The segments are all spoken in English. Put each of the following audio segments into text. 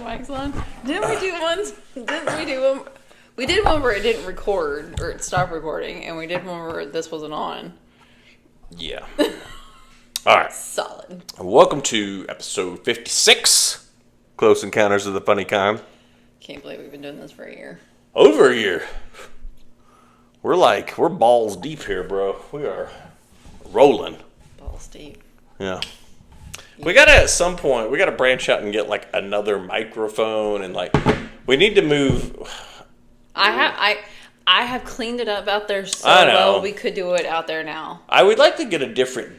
mics on? Didn't we do one? Didn't we do one? We did one where it didn't record or it stopped recording, and we did one where this wasn't on. Yeah. All right. Solid. Welcome to episode 56, Close Encounters of the Funny Kind. Can't believe we've been doing this for a year. Over a year. We're balls deep here, bro. We are rolling. Balls deep. Yeah. We gotta, at some point, we gotta branch out and get like another microphone and like, we need to move. I have cleaned it up out there so I know. well. We could do it out there now. I would like to get a different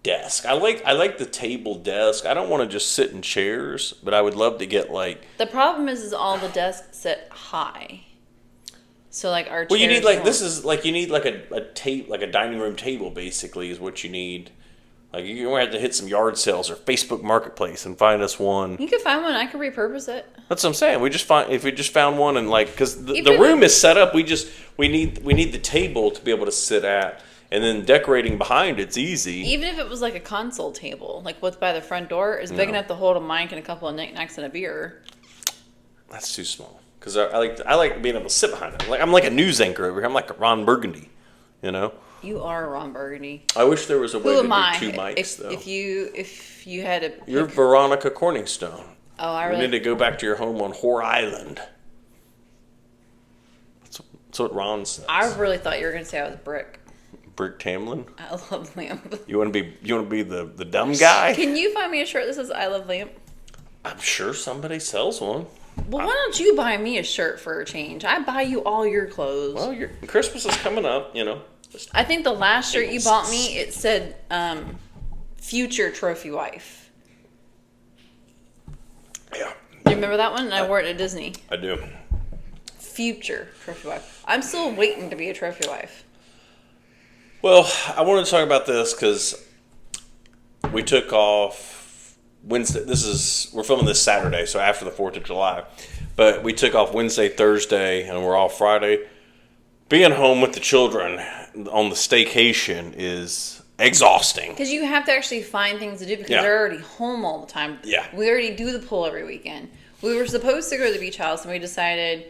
desk. I like the table desk. I don't want to just sit in chairs, but I would love to get like. The problem is all the desks sit high. So like our chairs. Well, you need like this is like you need like a dining room table basically is what you need. Like you're gonna have to hit some yard sales or Facebook Marketplace and find us one. You could find one. I could repurpose it. That's what I'm saying. If we just found one and like because the room is set up, we need the table to be able to sit at, and then decorating behind it's easy. Even if it was like a console table, like what's by the front door, is big enough to hold a mic and a couple of knickknacks and a beer. That's too small because I like being able to sit behind it. Like I'm like a news anchor over here. I'm like a Ron Burgundy, you know. You are Ron Burgundy. I wish there was a way to do two If mics, though. If you had to... You're Veronica Corningstone. Oh, I really... We need to go back to your home on Whore Island. That's what Ron says. I really thought you were going to say I was Brick. Brick Tamlin? I love Lamp. You want to be the dumb guy? Can you find me a shirt that says I love Lamp? I'm sure somebody sells one. Well, why don't you buy me a shirt for a change? I buy you all your clothes. Well, your Christmas is coming up, you know. I think the last shirt you bought me, it said future trophy wife. Yeah. Do you remember that one? I wore it at Disney. I do. Future trophy wife. I'm still waiting to be a trophy wife. Well, I wanted to talk about this because we took off Wednesday. We're filming this Saturday, so after the 4th of July. But we took off Wednesday, Thursday, and we're off Friday. Being home with the children on the staycation is exhausting. Because you have to actually find things to do because they're already home all the time. Yeah. We already do the pool every weekend. We were supposed to go to the beach house, and we decided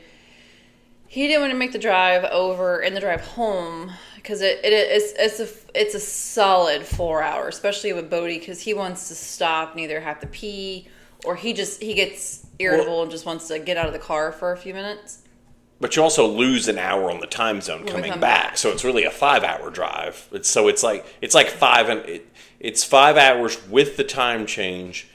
he didn't want to make the drive over and the drive home because it's a solid 4 hours, especially with Bodie because he wants to stop and either have to pee or he gets irritable and just wants to get out of the car for a few minutes. But you also lose an hour on the time zone coming back, so it's really a 5-hour drive. It's 5 hours with the time change.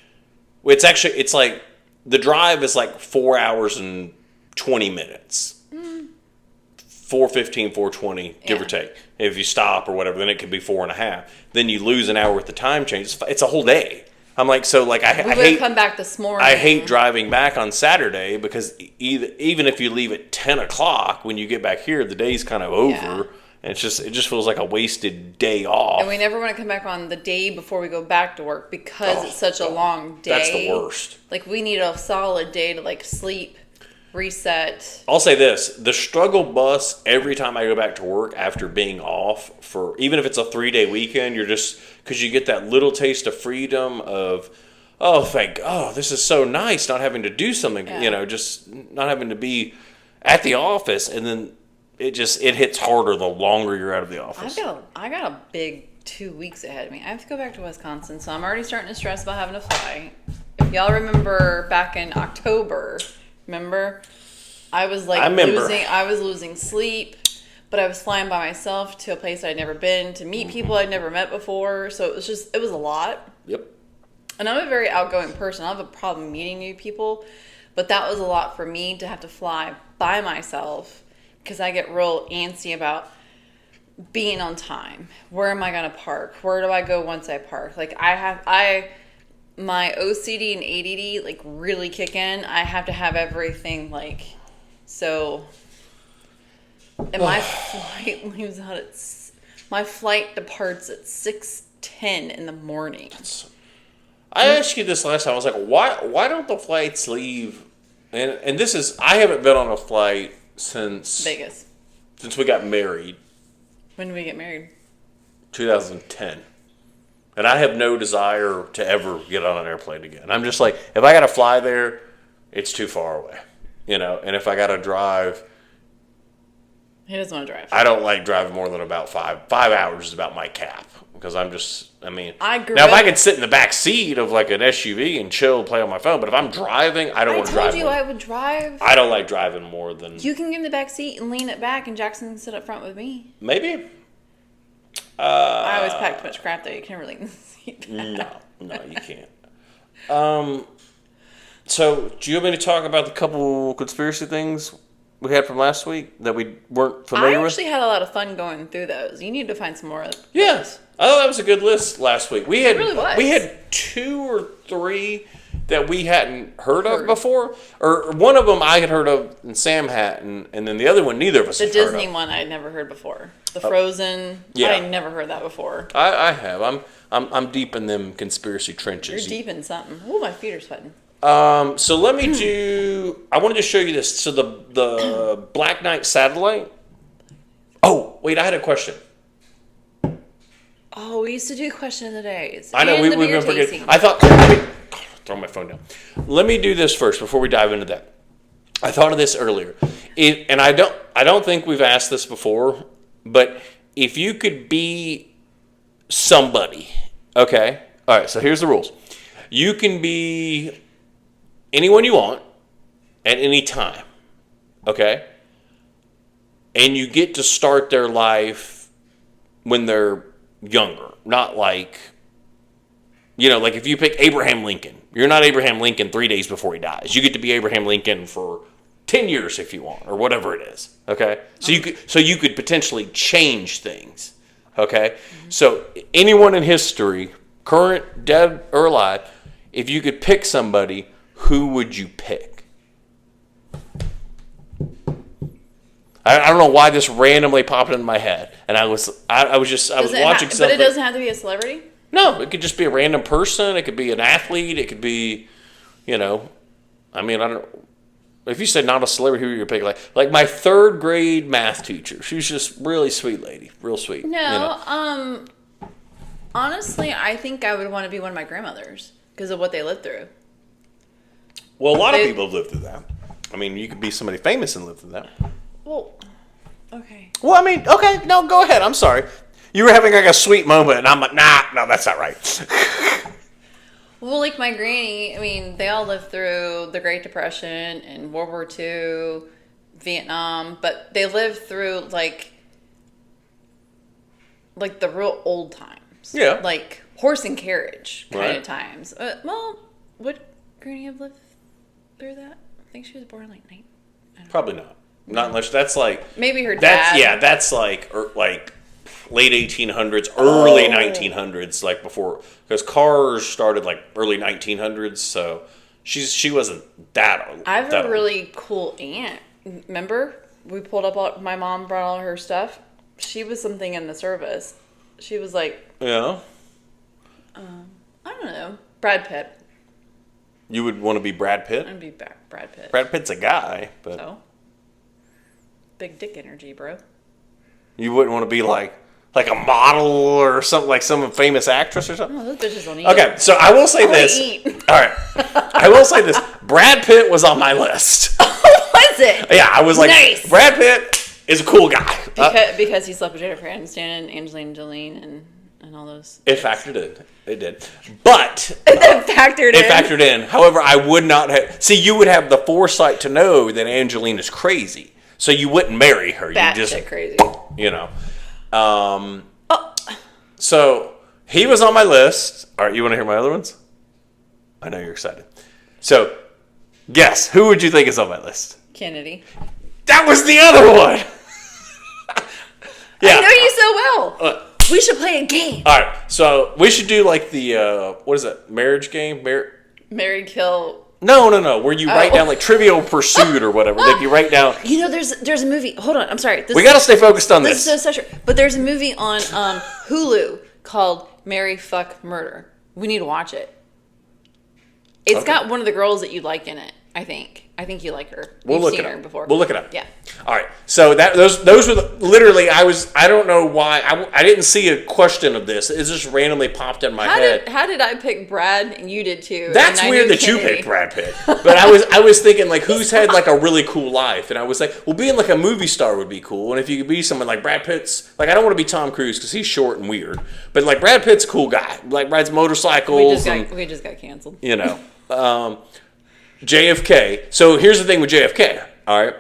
It's like the drive is like 4 hours and 20 minutes. 4:15, 4:20, give or take. If you stop or whatever, then it could be 4.5. Then you lose an hour with the time change. It's a whole day. I'm like, so like I hate come back this morning. I hate driving back on Saturday because even if you leave at 10 o'clock, when you get back here, the day's kind of over. Yeah. And it just feels like a wasted day off. And we never want to come back on the day before we go back to work because it's such a long day. That's the worst. Like we need a solid day to like sleep, reset. I'll say this, the struggle bus every time I go back to work after being off for, even if it's a 3-day weekend, you're just, because you get that little taste of freedom of, this is so nice not having to do something, just not having to be at the office. And then it hits harder the longer you're out of the office. I got a big 2 weeks ahead of me. I have to go back to Wisconsin, so I'm already starting to stress about having to fly. If y'all remember back in October, I was losing sleep, but I was flying by myself to a place I'd never been, to meet people I'd never met before. So it was a lot. Yep. And I'm a very outgoing person. I don't have a problem meeting new people, but that was a lot for me to have to fly by myself because I get real antsy about being on time. Where am I going to park? Where do I go once I park? Like my OCD and ADD like really kick in. I have to have everything like so. And my flight departs at 6:10 in the morning. I asked you this last time. I was like, why don't the flights leave? And this is, I haven't been on a flight since Vegas. Since we got married. When did we get married? 2010. And I have no desire to ever get on an airplane again. I'm just like, if I got to fly there, it's too far away. And if I got to drive, he doesn't want to drive. I don't like driving more than about 5 hours is about my cap. Because I'm just, if I could sit in the back seat of like an SUV and chill, play on my phone, but if I'm driving, I don't want to drive. I told you I would drive. I don't like driving more than... You can get in the back seat and lean it back, and Jackson can sit up front with me. Maybe. I always pack too much crap that you can never lean the seat back. No, you can't. So, do you want me to talk about the couple conspiracy things we had from last week that we weren't familiar with? I actually had a lot of fun going through those. You need to find some more of those. Yes. I thought that was a good list last week. It really was. We had 2 or 3 that we hadn't heard of before. Or one of them I had heard of and Sam hadn't, and then the other one neither of us had heard of. The Disney one I had never heard before. The Frozen. Yeah. I had never heard that before. I have. I'm deep in them conspiracy trenches. You're deep in something. Oh, my feet are sweating. So let me do... I wanted to show you this. So the Black Knight satellite... Oh, wait, I had a question. Oh, we used to do question of the days. I know, we've been forgetting. I thought... throw my phone down. Let me do this first before we dive into that. I thought of this earlier. And I don't think we've asked this before, but if you could be somebody, okay? All right, so here's the rules. You can be anyone you want at any time, okay? And you get to start their life when they're younger, not like, like if you pick Abraham Lincoln, you're not Abraham Lincoln 3 days before he dies. You get to be Abraham Lincoln for 10 years if you want, or whatever it is, okay? So you could potentially change things, okay? Mm-hmm. So anyone in history, current, dead, or alive, if you could pick somebody, who would you pick? I don't know why this randomly popped into my head, and I was watching something. But it doesn't have to be a celebrity? No, it could just be a random person. It could be an athlete. It could be, I don't. If you said not a celebrity, who are you pick? Like my 3rd grade math teacher. She was just really sweet lady, real sweet. No, honestly, I think I would want to be one of my grandmothers because of what they lived through. Well, a lot of people have lived through that. You could be somebody famous and live through that. Well, okay. Well, okay, no, go ahead. I'm sorry. You were having like a sweet moment, and I'm like, no, that's not right. Well, like my granny, they all lived through the Great Depression and World War II, Vietnam, but they lived through like the real old times. Yeah. Like horse and carriage kind of Right. times. Would granny have lived through that? I think she was born like Probably not. Not unless that's like maybe her dad. That's like late 1800s, early 1900s, like before, because cars started like early 1900s. So she wasn't that old. I have a really cool aunt. Remember, we pulled up my mom brought all her stuff. She was something in the service. She was like, yeah. I don't know, Brad Pitt. You would want to be Brad Pitt? I'd be Brad Pitt. Brad Pitt's a guy, but So? Big dick energy, bro. You wouldn't want to be like a model or something, like some famous actress or something? Oh, those bitches don't eat. Okay, so I will say this. Eat. All right. I will say this. Brad Pitt was on my list. Was it? Yeah, I was like, nice. Brad Pitt is a cool guy. Because he slept with Jennifer Aniston and Angelina Jolie and all those. It factored in. It did. But It factored in. However, I would not have. See, you would have the foresight to know that Angelina's crazy. So you wouldn't marry her. Bat You just shit crazy. So he was on my list. All right, you want to hear my other ones? I know you're excited. So, guess who would you think is on my list? Kennedy. That was the other one. Yeah. I know you so well. We should play a game. All right, so we should do like the what is that? Marriage game? Marry, kill. No. Where you write down like Trivial Pursuit or whatever. Like you write down. There's a movie. Hold on, I'm sorry. We got to stay focused on this. This is so but there's a movie on Hulu called Marry, Fuck, Murder. We need to watch it. It's got one of the girls that you like in it. I think you like her. We'll You've look seen it her up before. We'll look it up. Yeah. All right. So those were literally. I don't know why I didn't see a question of this. It just randomly popped in my head. How did I pick Brad and you did too? That's weird that you picked Brad Pitt. But I was thinking like who's had like a really cool life, and I was like, well, being like a movie star would be cool, and if you could be someone like Brad Pitt's, like I don't want to be Tom Cruise because he's short and weird, but like Brad Pitt's a cool guy, like rides motorcycles. We just got canceled. You know. JFK. So here's the thing with JFK. All right.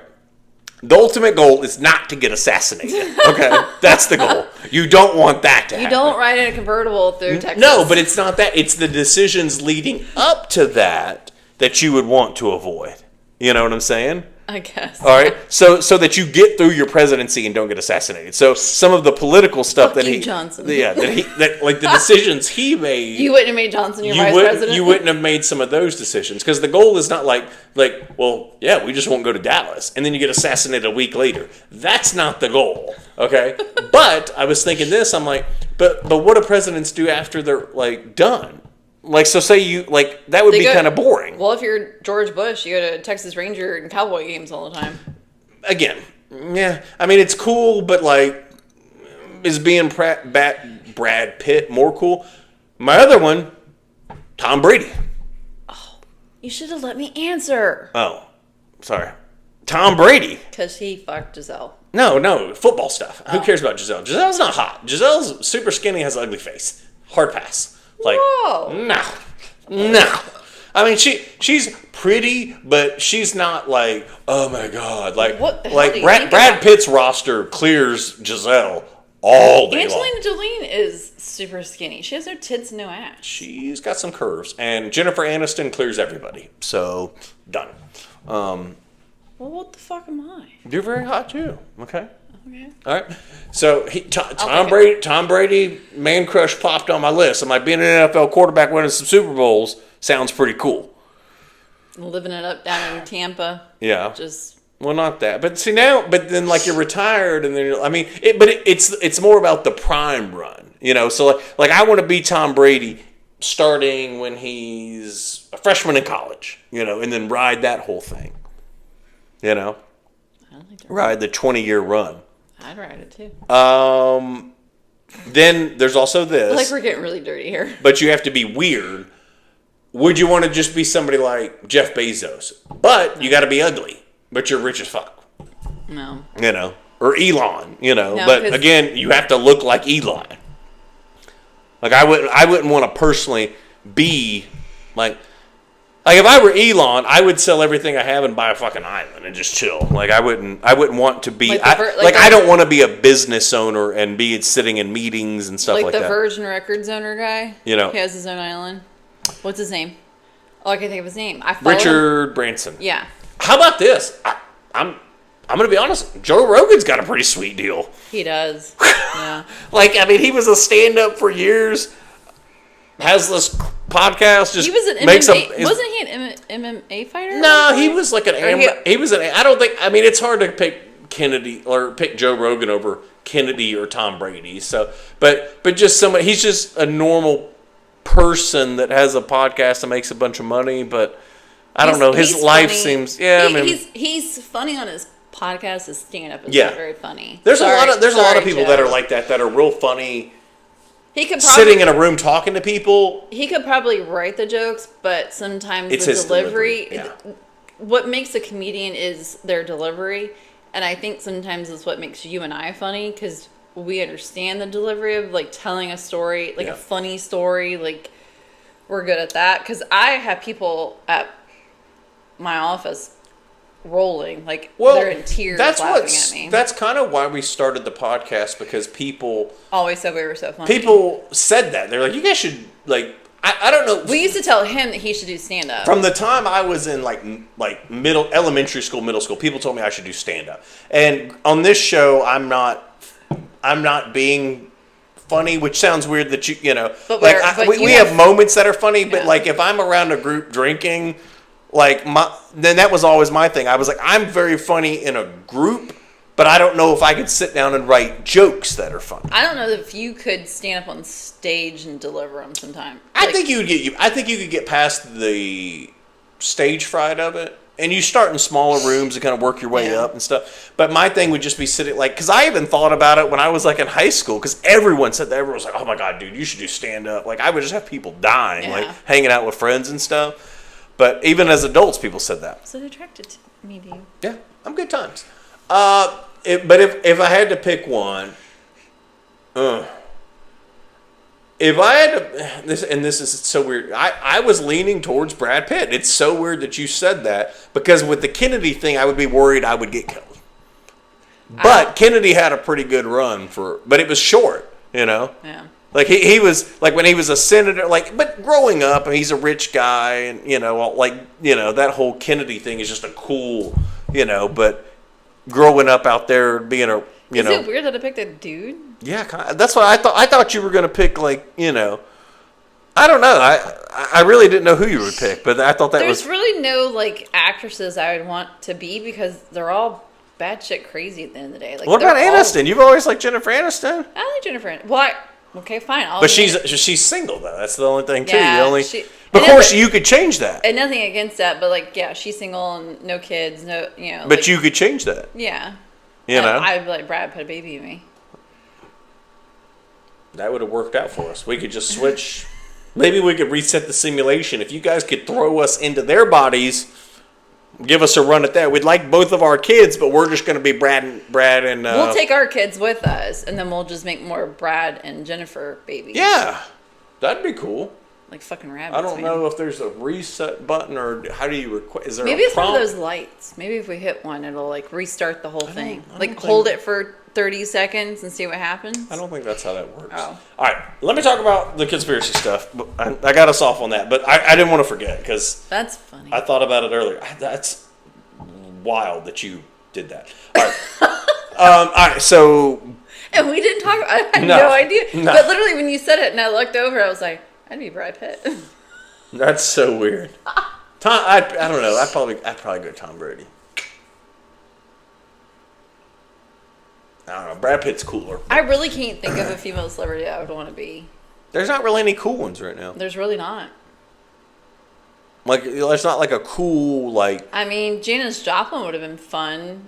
The ultimate goal is not to get assassinated. Okay. That's the goal. You don't want that to happen. You don't ride in a convertible through Texas. No, but it's not that. It's the decisions leading up to that you would want to avoid. You know what I'm saying? I guess. All right. So that you get through your presidency and don't get assassinated. So some of the political stuff Fuck you, Johnson. that like the decisions he made. You wouldn't have made Johnson your vice president. You wouldn't have made some of those decisions because the goal is not like well, yeah, we just won't go to Dallas and then you get assassinated a week later. That's not the goal. Okay. But I was thinking this. I'm like, but what do presidents do after they're like done? Like, so say you, like, that would be kind of boring. Well, if you're George Bush, you go to Texas Ranger and Cowboy games all the time. Again, yeah. I mean, it's cool, but, like, is being Brad Pitt more cool? My other one, Tom Brady. Oh, you should have let me answer. Oh, sorry. Tom Brady. Because he fucked Giselle. No, football stuff. Who cares about Giselle? Giselle's not hot. Giselle's super skinny, has an ugly face. Hard pass. Like, whoa. No. I mean, she's pretty, but she's not like, oh my god, like what the hell like Brad Pitt's roster clears Giselle all day long. Angelina Jolie is super skinny. She has no tits, no ass. She's got some curves, and Jennifer Aniston clears everybody. So done. Well, what the fuck am I? You're very hot too. Okay. Okay. All right. So Tom Brady, man crush popped on my list. I'm like, being an NFL quarterback winning some Super Bowls sounds pretty cool. Living it up down in Tampa. Yeah. Just. Well, not that, but see now, but then like you're retired, and then I mean, it's more about the prime run, you know. So like I want to be Tom Brady starting when he's a freshman in college, you know, and then ride that whole thing, you know, ride the 20-year run. I'd ride it too. Then there's also this. Like we're getting really dirty here. But you have to be weird. Would you want to just be somebody like Jeff Bezos? But you got to be ugly. But you're rich as fuck. No. You know, or Elon. You know, no, but again, you have to look like Elon. Like I wouldn't want to personally be like if I were Elon, I would sell everything I have and buy a fucking island and just chill. Like I wouldn't want to be I don't want to be a business owner and be sitting in meetings and stuff like that. Like the Virgin Records owner guy. You know, he has his own island. What's his name? Oh, I can't think of his name. Richard Branson. Yeah. How about this? I'm gonna be honest. Joe Rogan's got a pretty sweet deal. He does. Yeah. Like I mean, he was a stand-up for years. Has this podcast just he was an makes MMA, wasn't he an MMA fighter? No, he was like he was an. I don't think. I mean, it's hard to pick Kennedy or pick Joe Rogan over Kennedy or Tom Brady. So, but just somebody. He's just a normal person that has a podcast and makes a bunch of money. But I don't know. His life funny. Seems. Yeah, he's funny on his podcast. His stand up is not very funny. There's a lot of people that are like that are real funny. He could sitting in a room talking to people. He could probably write the jokes, but sometimes it's the his delivery. Yeah. What makes a comedian is their delivery, and I think sometimes it's what makes you and I funny because we understand the delivery of like telling a story, like a funny story. Like we're good at that because I have people at my office rolling like they're in tears laughing at me. That's kind of why we started the podcast because people always said we were so funny. People said that. They're like, you guys should like I don't know. We used to tell him that he should do stand up. From the time I was in like elementary school, middle school, people told me I should do stand up. And on this show I'm not being funny, which sounds weird that you know but we have moments that are funny, but like if I'm around a group drinking then that was always my thing. I was like, I'm very funny in a group, but I don't know if I could sit down and write jokes that are funny. I don't know if you could stand up on stage and deliver them sometime. I think you could get past the stage fright of it. And you start in smaller rooms and kind of work your way up and stuff. But my thing would just be sitting, like, because I even thought about it when I was, like, in high school. Because everyone said that. Everyone was like, oh, my God, dude, you should do stand-up. Like, I would just have people dying, like, hanging out with friends and stuff. But even as adults, people said that. So attracted to me to you. Yeah, I'm good times. But if I had to pick one, if I had to, this is so weird. I was leaning towards Brad Pitt. It's so weird that you said that, because with the Kennedy thing, I would be worried I would get killed. But Kennedy had a pretty good run but it was short, you know? Yeah. Like he was, like when he was a senator, like, but growing up, and he's a rich guy, and, you know, like, you know, that whole Kennedy thing is just a cool, you know, but growing up out there being a, you know. Is it weird that I picked a dude? Yeah, that's what I thought. I thought you were going to pick, like, you know, I don't know. I really didn't know who you would pick, but I thought There's really no, like, actresses I would want to be, because they're all batshit crazy at the end of the day. Like, what about Aniston? You've always liked Jennifer Aniston. I like Jennifer. Well, okay, fine. But she's single, though. That's the only thing, too. Yeah, of course, you could change that. And nothing against that, but, like, yeah, she's single and no kids, no, you know. But like, you could change that. Yeah. You know? I'd be like, Brad, put a baby in me. That would have worked out for us. We could just switch. Maybe we could reset the simulation. If you guys could throw us into their bodies, give us a run at that. We'd like both of our kids, but we're just going to be Brad and. We'll take our kids with us, and then we'll just make more Brad and Jennifer babies. Yeah, that'd be cool. Like fucking rabbits. I don't know if there's a reset button, or how do you request? Is there maybe a prompt? it's one of those lights. Maybe if we hit one, it'll like restart the whole thing. Like hold it for 30 seconds and see what happens. I don't think that's how that works. Oh. All right, let me talk about the conspiracy stuff. I got us off on that, but I didn't want to forget, because that's funny. I thought about it earlier. That's wild that you did that. All right. All right, so. And we didn't talk. I had no idea. No. But literally, when you said it, and I looked over, I was like, I'd be Brad Pitt. That's so weird. I don't know. I'd probably go Tom Brady. I don't know. Brad Pitt's cooler. I really can't think of a female celebrity I would want to be. There's not really any cool ones right now. There's really not. Like, there's not like a cool, like. I mean, Janis Joplin would have been fun,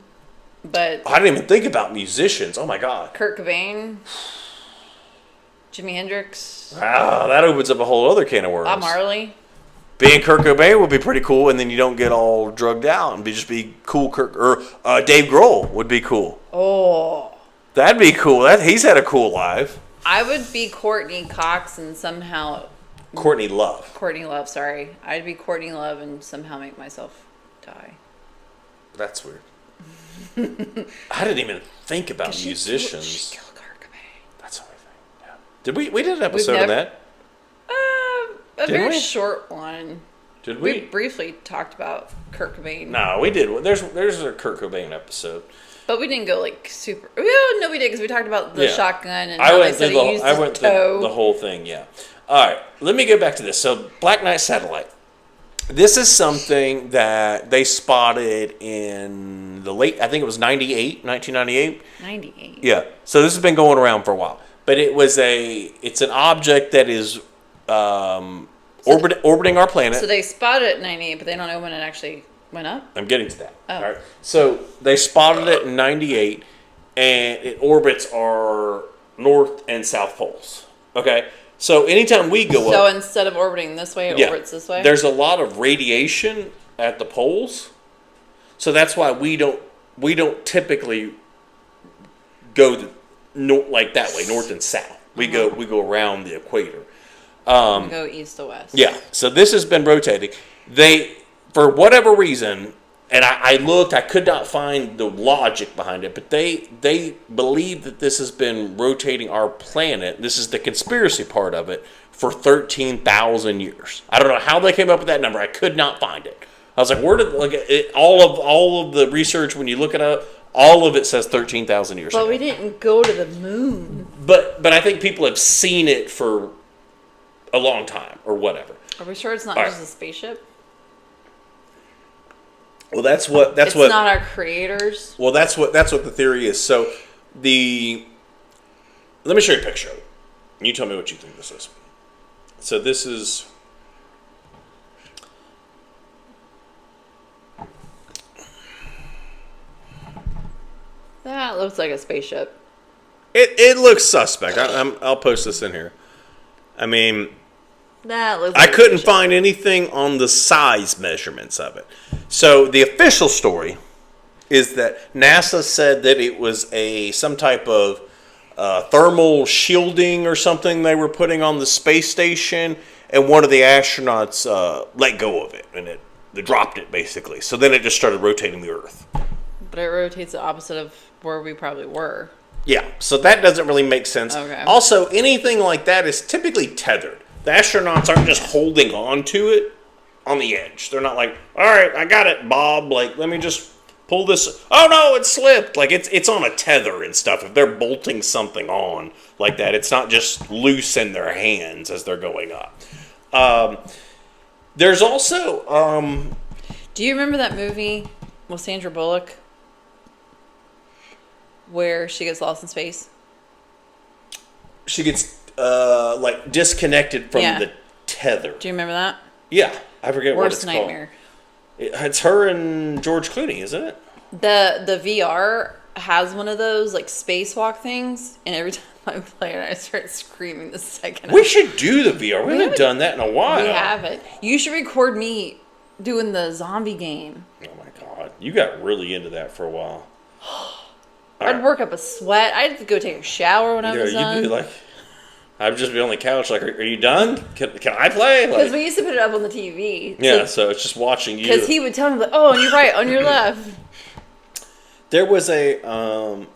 but. I didn't even think about musicians. Oh my God. Kurt Cobain. Jimi Hendrix. Wow, that opens up a whole other can of worms. Bob Marley. Being Kurt Cobain would be pretty cool, and then you don't get all drugged out, and just be cool. Dave Grohl would be cool. Oh. That'd be cool. He's had a cool life. I would be Courtney Cox and somehow. Courtney Love. Courtney Love, sorry. I'd be Courtney Love and somehow make myself die. That's weird. I didn't even think about musicians. She killed Kurt Cobain. That's the only thing. Yeah. Did we did an episode on that? A very short one. Did we? We briefly talked about Kurt Cobain. No, we did. There's a Kurt Cobain episode. But we didn't go like super. Well, no, we did, because we talked about the shotgun and I went through the whole thing. Yeah. All right. Let me go back to this. So, Black Knight satellite. This is something that they spotted in the late. I think it was 1998. 98. Yeah. So this has been going around for a while, but it's an object that is orbiting our planet. So they spotted it in 98, but they don't know when it actually went up? I'm getting to that. Oh. All right. So they spotted it in 98, and it orbits our north and south poles. Okay? So anytime we go up... So instead of orbiting this way, it orbits this way? There's a lot of radiation at the poles. So that's why we don't typically go like that way, north and south. We go around the equator. Go east to west. Yeah. So this has been rotating. They, for whatever reason, and I looked, I could not find the logic behind it, but they believe that this has been rotating our planet. This is the conspiracy part of it, for 13,000 years. I don't know how they came up with that number. I could not find it. I was like, where did all of the research, when you look it up, all of it says 13,000 years ago. But we didn't go to the moon. But I think people have seen it for a long time or whatever. Are we sure it's not just a spaceship? Well, that's what it's not our creators. Well, that's what the theory is. So let me show you a picture of it. You tell me what you think this is. So this is That looks like a spaceship. It looks suspect. I'll post this in here. I mean, That looks I like couldn't find anything on the size measurements of it. So the official story is that NASA said that it was some type of thermal shielding or something they were putting on the space station, and one of the astronauts let go of it, and they dropped it basically. So then it just started rotating the Earth. But it rotates the opposite of where we probably were. Yeah, so that doesn't really make sense. Okay. Also, anything like that is typically tethered. The astronauts aren't just holding on to it on the edge. They're not like, all right, I got it, Bob. Like, let me just pull this. Oh, no, it slipped. Like, it's on a tether and stuff. If they're bolting something on like that, it's not just loose in their hands as they're going up. There's also... Do you remember that movie with Sandra Bullock where she gets lost in space? She gets, disconnected from the tether. Do you remember that? Yeah, I forget what Worst it's nightmare. called. It's her and George Clooney, isn't it? The VR has one of those like spacewalk things, and every time I play it, I start screaming the second. We should do the VR. We haven't done that in a while. We haven't. You should record me doing the zombie game. Oh my god, you got really into that for a while. I'd work up a sweat. I'd go take a shower when I was done. You'd be like, I'd just be on the couch like, are you done? Can I play? Because we used to put it up on the TV. Yeah, so it's just watching you. Because he would tell me, like, oh, on your right, on your left. There was a, all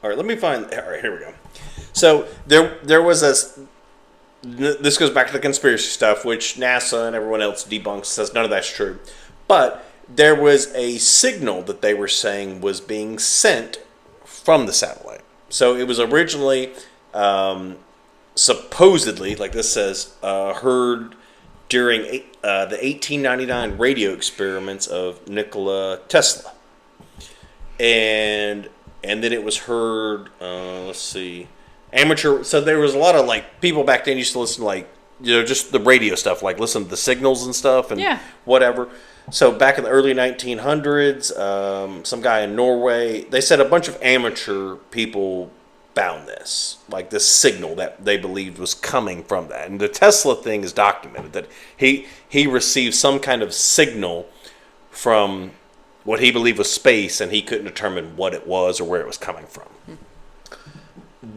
right, let me find, all right, here we go. So there was this goes back to the conspiracy stuff, which NASA and everyone else debunks, says none of that's true. But there was a signal that they were saying was being sent from the satellite. So it was originally, supposedly, like this says, heard during the 1899 radio experiments of Nikola Tesla. And then it was heard, let's see, amateur. So there was a lot of like people back then used to listen to like, just the radio stuff, like listen to the signals and stuff and whatever. So back in the early 1900s, some guy in Norway, they said a bunch of amateur people found this, like this signal that they believed was coming from that. And the Tesla thing is documented that he received some kind of signal from what he believed was space, and he couldn't determine what it was or where it was coming from.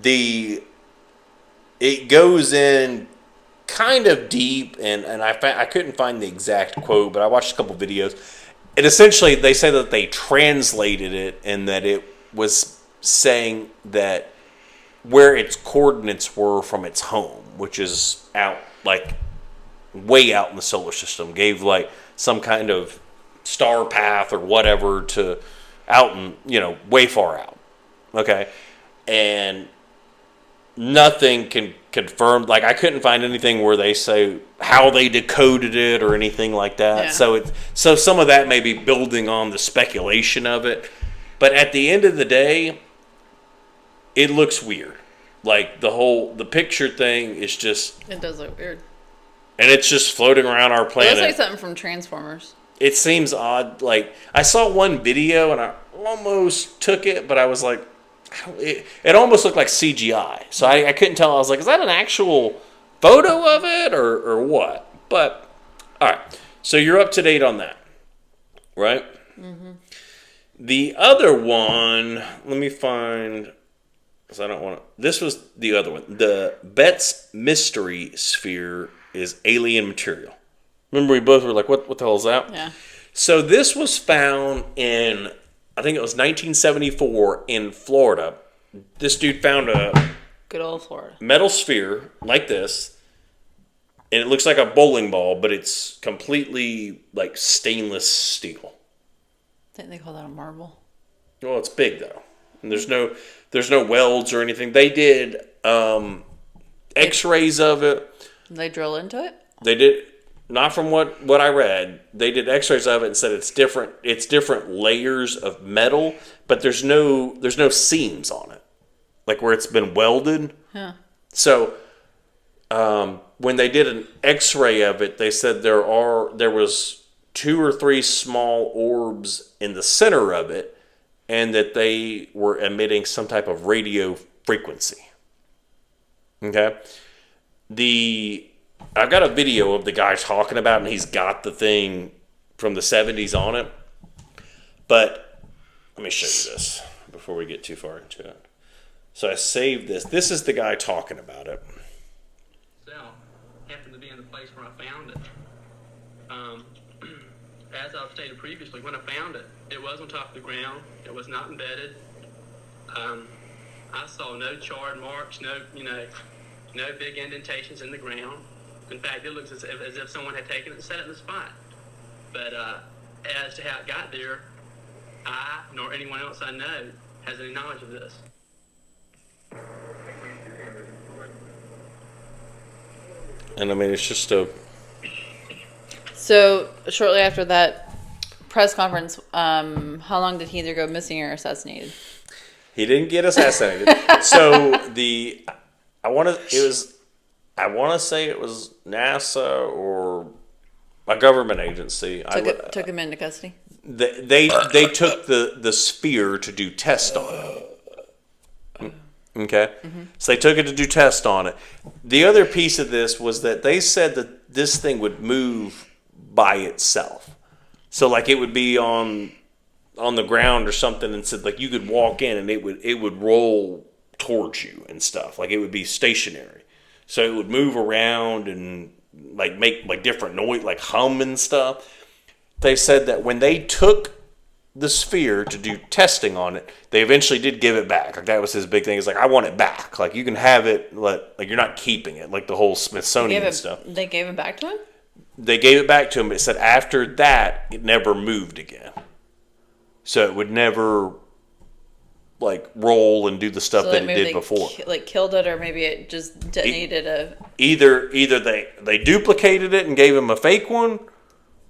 It goes in kind of deep, and I couldn't find the exact quote, but I watched a couple videos. And essentially, they say that they translated it, and that it was saying that where its coordinates were from its home, which is out, like, way out in the solar system, gave, like, some kind of star path or whatever to out and, way far out. Okay? And nothing can confirm, like, I couldn't find anything where they say how they decoded it or anything like that. Yeah. So some of that may be building on the speculation of it. But at the end of the day, it looks weird. Like, the picture thing is just... It does look weird. And it's just floating around our planet. It looks like something from Transformers. It seems odd. Like, I saw one video and I almost took it, but I was like... It almost looked like CGI. So I couldn't tell. I was like, is that an actual photo of it or what? But, all right. So you're up to date on that, right? Mm-hmm. The other one, let me find... Because I don't want to... This was the other one. The Betz mystery sphere is alien material. Remember we both were like, what the hell is that? Yeah. So this was found in, I think it was 1974 in Florida. This dude found a... Good old Florida. Metal sphere like this. And it looks like a bowling ball, but it's completely like stainless steel. Didn't they call that a marble? Well, it's big though. And there's no welds or anything. They did x-rays of it. They drill into it? They did, not from what I read. They did x-rays of it and said it's different layers of metal, but there's no seams on it. Like where it's been welded. Yeah. So when they did an x-ray of it, they said there was 2 or 3 small orbs in the center of it and that they were emitting some type of radio frequency. Okay? I've got a video of the guy talking about it, and he's got the thing from the 70s on it. But let me show you this before we get too far into it. So I saved this. This is the guy talking about it. Happened to be in the place where I found it. As I've stated previously, when I found it, it was on top of the ground. It was not embedded. I saw no charred marks, no big indentations in the ground. In fact, it looks as if someone had taken it and set it in the spot. But as to how it got there, I, nor anyone else I know, has any knowledge of this. And I mean, it's just a... So, shortly after that press conference, how long did he either go missing or assassinated? He didn't get assassinated. So I want to say it was NASA or a government agency. Took him into custody? They took the sphere to do tests on it. Okay? Mm-hmm. So they took it to do tests on it. The other piece of this was that they said that this thing would move by itself. So like it would be on the ground or something, and said like you could walk in and it would roll towards you and stuff. Like it would be stationary. So it would move around and like make like different noise, like hum and stuff. They said that when they took the sphere to do testing on it, they eventually did give it back. Like that was his big thing. It's like, I want it back. Like you can have it, like you're not keeping it. Like the whole Smithsonian stuff. They gave it back to him? They gave it back to him, but it said after that, it never moved again. So it would never like roll and do the stuff that it did before. Like killed it, or maybe it just detonated Either they duplicated it and gave him a fake one,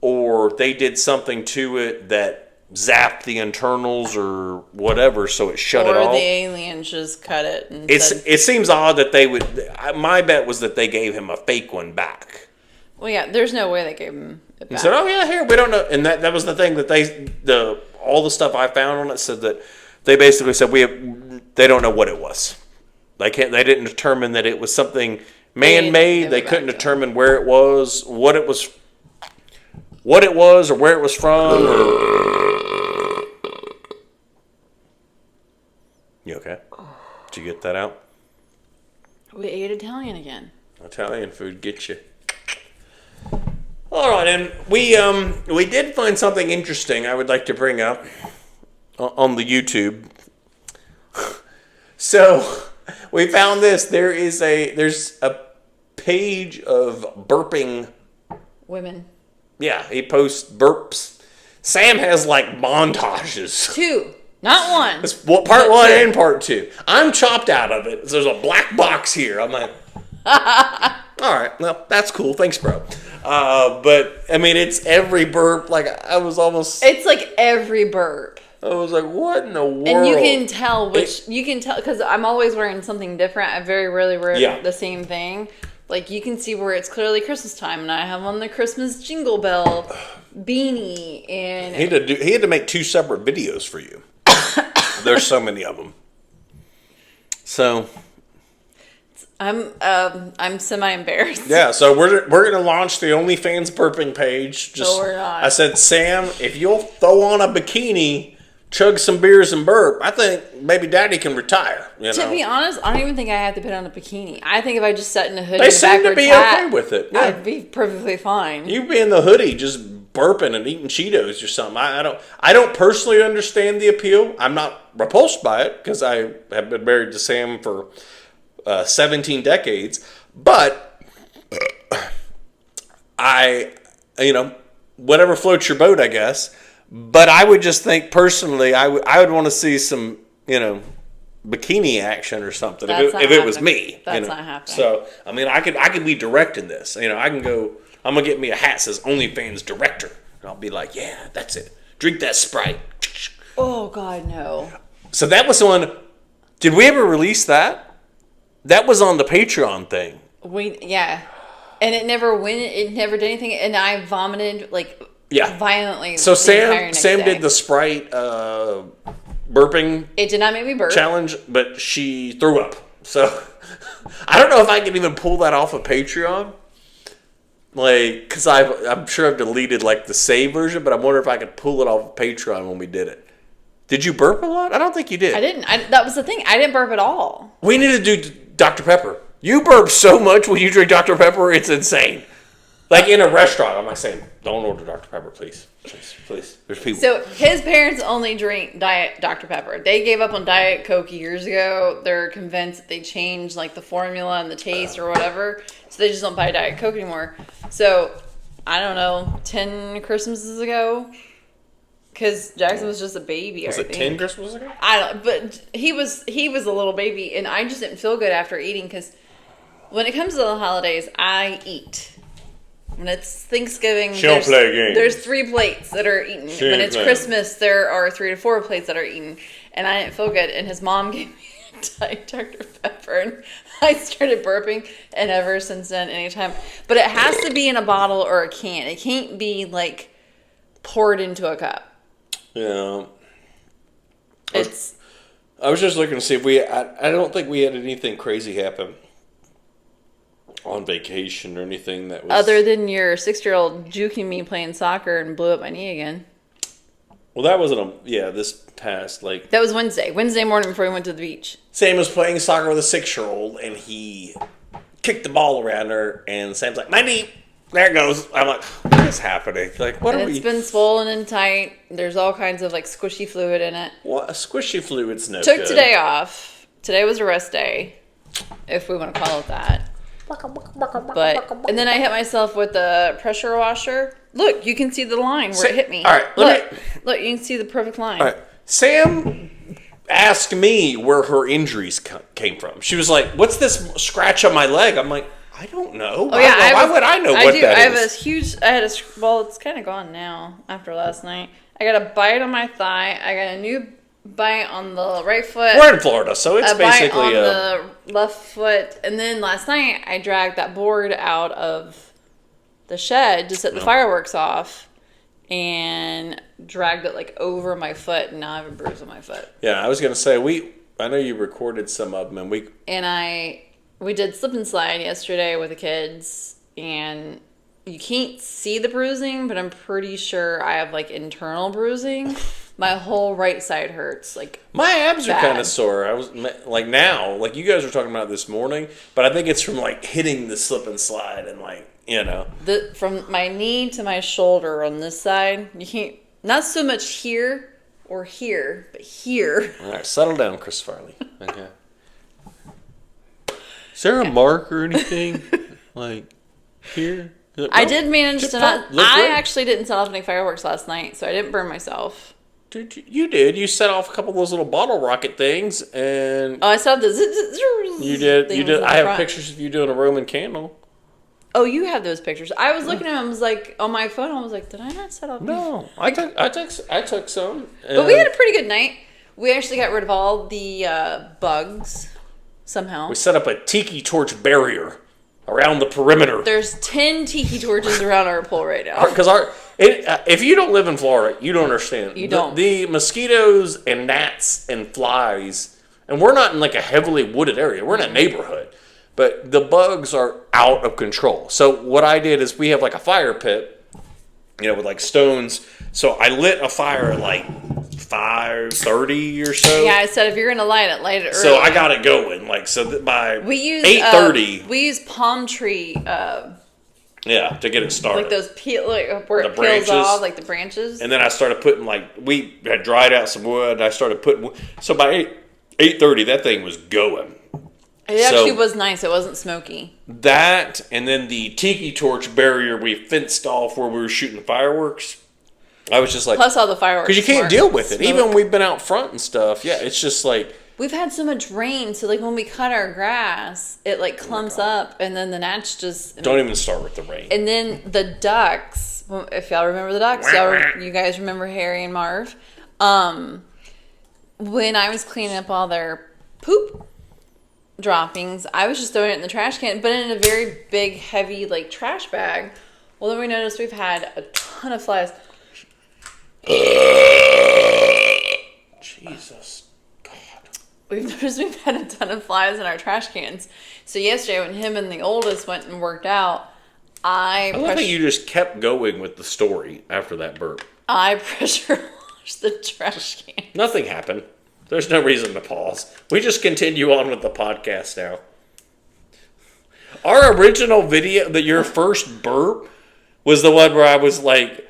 or they did something to it that zapped the internals or whatever, so it shut it off. Or the aliens just cut it. And it seems odd that they would. My bet was that they gave him a fake one back. Well, yeah, there's no way they gave him it back. He said, "Oh yeah, here we don't know," and that was the thing that all the stuff I found on it said that they basically said they don't know what it was. They didn't determine that it was something man-made. They couldn't determine where it was, what it was, or where it was from. You okay? Did you get that out? We ate Italian again. Italian food gets you. All right, and we did find something interesting I would like to bring up on the YouTube. So we found this. There's a page of burping women. Yeah, he posts burps. Sam has like montages. 2, not 1. It's part 1 and part 2. I'm chopped out of it. There's a black box here. I'm like, all right, well, that's cool. Thanks, bro. But I mean, it's every burp. Like It's like every burp. I was like, what in the world? And you can tell because I'm always wearing something different. I very rarely wear the same thing. Like you can see where it's clearly Christmas time, and I have on the Christmas jingle bell beanie, and he had to make 2 separate videos for you. There's so many of them. So I'm semi-embarrassed. Yeah, so we're gonna launch the OnlyFans burping page. No, we're not. I said, Sam, if you'll throw on a bikini, chug some beers and burp, I think maybe Daddy can retire. To be honest, I don't even think I have to put on a bikini. I think if I just sat in a hoodie, they seem to be okay with it. Yeah. I'd be perfectly fine. You be in the hoodie, just burping and eating Cheetos or something. I don't personally understand the appeal. I'm not repulsed by it because I have been married to Sam for 17 decades, but whatever floats your boat, I guess. But I would just think personally, I would want to see some, bikini action or something if it was me. That's not happening. So I mean, I could be directing this. I can go. I'm gonna get me a hat that says OnlyFans director, and I'll be like, yeah, that's it. Drink that Sprite. Oh God, no. So that was on. Did we ever release that? That was on the Patreon thing. And it never went. It never did anything, and I vomited violently. So Sam did the Sprite burping It did not make me burp. challenge, but she threw up. So I don't know if I can even pull that off of Patreon. Like, because I'm sure I've deleted like the save version, but I wonder if I could pull it off of Patreon when we did it. Did you burp a lot? I don't think you did. I didn't. That was the thing. I didn't burp at all. We need to do Dr. Pepper. You burp so much when you drink Dr. Pepper, it's insane. Like in a restaurant, I'm not saying, don't order Dr. Pepper, please. Please. There's people. So his parents only drink Diet Dr. Pepper. They gave up on Diet Coke years ago. They're convinced that they changed like the formula and the taste or whatever. So they just don't buy Diet Coke anymore. So, I don't know, 10 Christmases ago? Because Jackson was just a baby, Was it 10 Christmases ago? I don't, but he was a little baby, and I just didn't feel good after eating, because when it comes to the holidays, I eat. When it's Thanksgiving, there's 3 plates that are eaten. When it's Christmas, there are 3 to 4 plates that are eaten. And I didn't feel good. And his mom gave me a Diet Dr. Pepper, and I started burping. And ever since then, anytime. But it has to be in a bottle or a can. It can't be like poured into a cup. Yeah. I was just looking to see if I don't think we had anything crazy happen on vacation or anything that was... Other than your 6-year-old juking me playing soccer and blew up my knee again. Well, that wasn't this past, like... That was Wednesday. Wednesday morning before we went to the beach. Sam was playing soccer with a 6-year-old, and he kicked the ball around her, and Sam's like, my knee! There it goes. I'm like, what is happening? Like, what are we... It's been swollen and tight. There's all kinds of, like, squishy fluid in it. Well, a squishy fluid's no good. Took today off. Today was a rest day, if we want to call it that. And then I hit myself with the pressure washer. Look, you can see the line where it hit me. All right, look, you can see the perfect line. All right, Sam asked me where her injuries came from. She was like, "What's this scratch on my leg?" I'm like, "I don't know. Oh yeah, why would I know what that is?" I have a huge. Well, it's kind of gone now after last night. I got a bite on my thigh. I got a new bite on the right foot. We're in Florida, so it's basically bite on the left foot. And then last night, I dragged that board out of the shed to set the fireworks off, and dragged it like over my foot, and now I have a bruise on my foot. Yeah, I was gonna say I know you recorded some of them, and we did slip and slide yesterday with the kids, and you can't see the bruising, but I'm pretty sure I have like internal bruising. My whole right side hurts. Like my abs are kind of sore. I was like now, like you guys were talking about this morning, but I think it's from like hitting the slip and slide and like from my knee to my shoulder on this side. You can't, not so much here or here, but here. All right, settle down, Chris Farley. Okay. Is there a mark or anything like here? I did manage to not. I actually didn't set off any fireworks last night, so I didn't burn myself. Dude, you did. You set off a couple of those little bottle rocket things, and I saw the you did. You did. I have pictures of you doing a Roman candle. Oh, you have those pictures. I was looking at them. I was like, on my phone. I was like, did I not set off? No, I took some. But we had a pretty good night. We actually got rid of all the bugs somehow. We set up a tiki torch barrier around the perimeter. There's 10 tiki torches around our pool right now. Because if you don't live in Florida, you don't understand. You don't. The mosquitoes and gnats and flies, and we're not in like a heavily wooded area. We're in a neighborhood. But the bugs are out of control. So what I did is we have like a fire pit, with like stones. So I lit a fire at like 5:30 or so. Yeah, I said if you're gonna light it early. So I got it going. Like so that by 8:30. We use palm tree. To get it started. Like those where it peels off, like the branches. And then I started putting we had dried out some wood. I started putting so by 8:30 that thing was going. It actually was nice. It wasn't smoky. That, and then the tiki torch barrier we fenced off where we were shooting fireworks. I was just like... Plus all the fireworks. Because you can't deal with it. Even when we've been out front and stuff. Yeah, it's just like... We've had so much rain, so like when we cut our grass, it like clumps up, and then the gnats just... Don't even start with the rain. And then the ducks, if y'all remember the ducks, you guys remember Harry and Marv. When I was cleaning up all their poop droppings, I was just throwing it in the trash can, but in a very big, heavy, like, trash bag. Well, then we noticed we've had a ton of flies. Jesus. noticed we've had a ton of flies in our trash cans. So yesterday, when him and the oldest went and worked out, I love how you just kept going with the story after that burp. I pressure washed the trash can. Nothing happened. There's no reason to pause. We just continue on with the podcast now. Our original video, your first burp, was the one where I was like,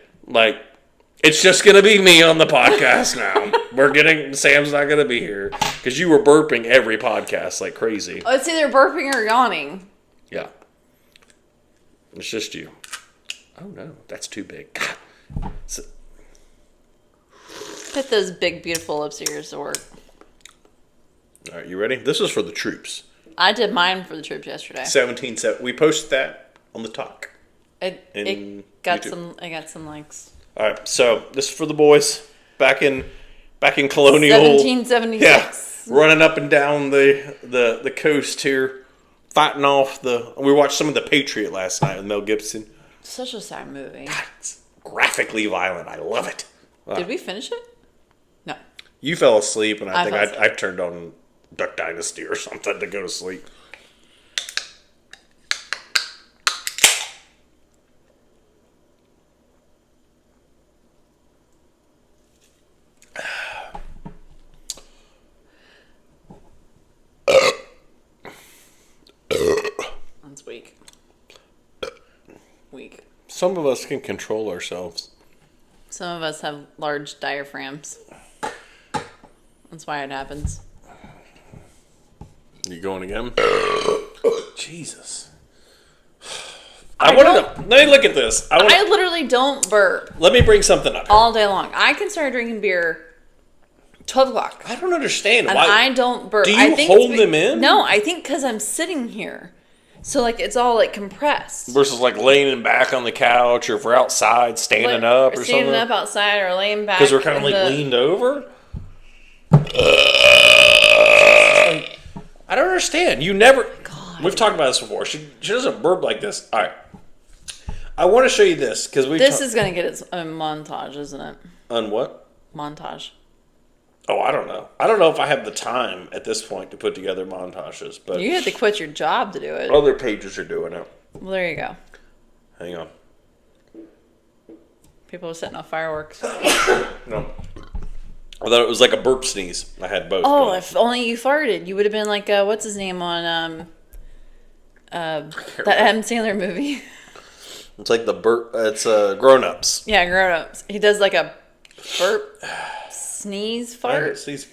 it's just going to be me on the podcast now. Sam's not going to be here. Because you were burping every podcast like crazy. Oh, it's either burping or yawning. Yeah. It's just you. Oh no, that's too big. God. Put those big, beautiful lips of yours to work. All right, you ready? This is for the troops. I did mine for the troops yesterday. 17. We posted that on the talk. It got some likes. All right, so this is for the boys back in colonial 1776. Yeah, running up and down the coast here, fighting off we watched some of The Patriot last night with Mel Gibson. Such a sad movie. God, it's graphically violent. I love it. Did we finish it? No. You fell asleep, and I think I I turned on Duck Dynasty or something to go to sleep. That's weak. Some of us can control ourselves. Some of us have large diaphragms. That's why it happens. You going again? Jesus. Let me look at this. I literally don't burp. Let me bring something up here. All day long. I can start drinking beer 12 o'clock. I don't understand and why. I don't burp. Do you hold them in? No, I think because I'm sitting here. So, it's all, compressed. Versus, laying back on the couch, or if we're outside, standing up or something. Standing up outside or laying back. Because we're kind of, leaned over? I don't understand. You never... God. We've talked about this before. She doesn't burp like this. All right. I want to show you this, because This is going to get its own montage, isn't it? On what? Montage. Oh, I don't know. I don't know if I have the time at this point to put together montages, but... You had to quit your job to do it. Other pages are doing it. Well, there you go. Hang on. People are setting off fireworks. No. I thought it was like a burp sneeze. I had both. Oh, if only you farted. You would have been like, what's his name on that Adam Sandler movie? It's like the burp... It's Grown Ups. Yeah, Grown Ups. He does like a burp... Sneeze fart. Jesus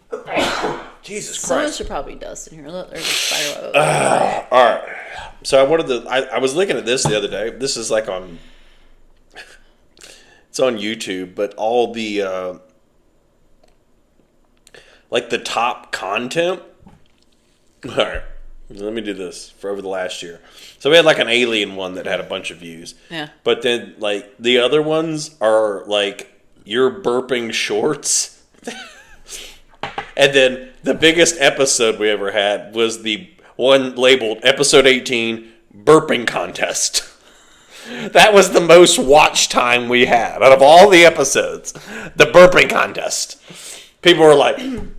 Christ! Someone should probably dust in here. Look, there's a spider web. All right. So I was looking at this the other day. This is on. It's on YouTube, but all the the top content. All right. Let me do this for over the last year. So we had an alien one that had a bunch of views. Yeah. But then the other ones are your burping shorts. And then the biggest episode we ever had was the one labeled episode 18 burping contest. That was the most watch time we had out of all the episodes. The burping contest. People were like,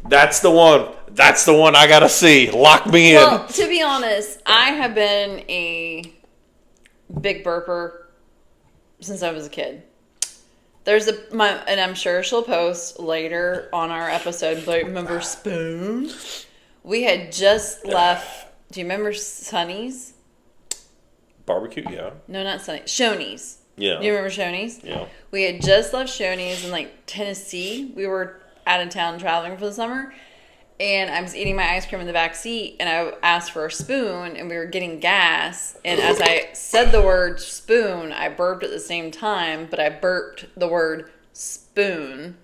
that's the one. That's the one I got to see. Lock me in. Well, to be honest, I have been a big burper since I was a kid. And I'm sure she'll post later on our episode, but remember Spoon? We had just left, do you remember Sonny's? Barbecue, yeah. No, not Sonny's. Shoney's. Yeah. Do you remember Shoney's? Yeah. We had just left Shoney's in Tennessee. We were out of town traveling for the summer. And I was eating my ice cream in the back seat, and I asked for a spoon, and we were getting gas. And as I said the word spoon, I burped at the same time, but I burped the word spoon.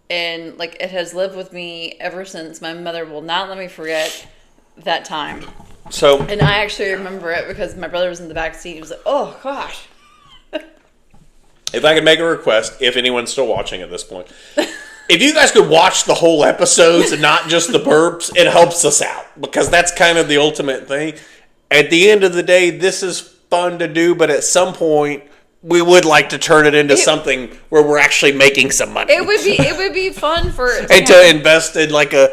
And, it has lived with me ever since. My mother will not let me forget that time. And I actually remember it because my brother was in the back seat. He was like, oh, gosh. If I could make a request, if anyone's still watching at this point... If you guys could watch the whole episodes and not just the burps, it helps us out. Because that's kind of the ultimate thing. At the end of the day, this is fun to do, but at some point, we would like to turn it into something where we're actually making some money. It would be fun for and to invest in like a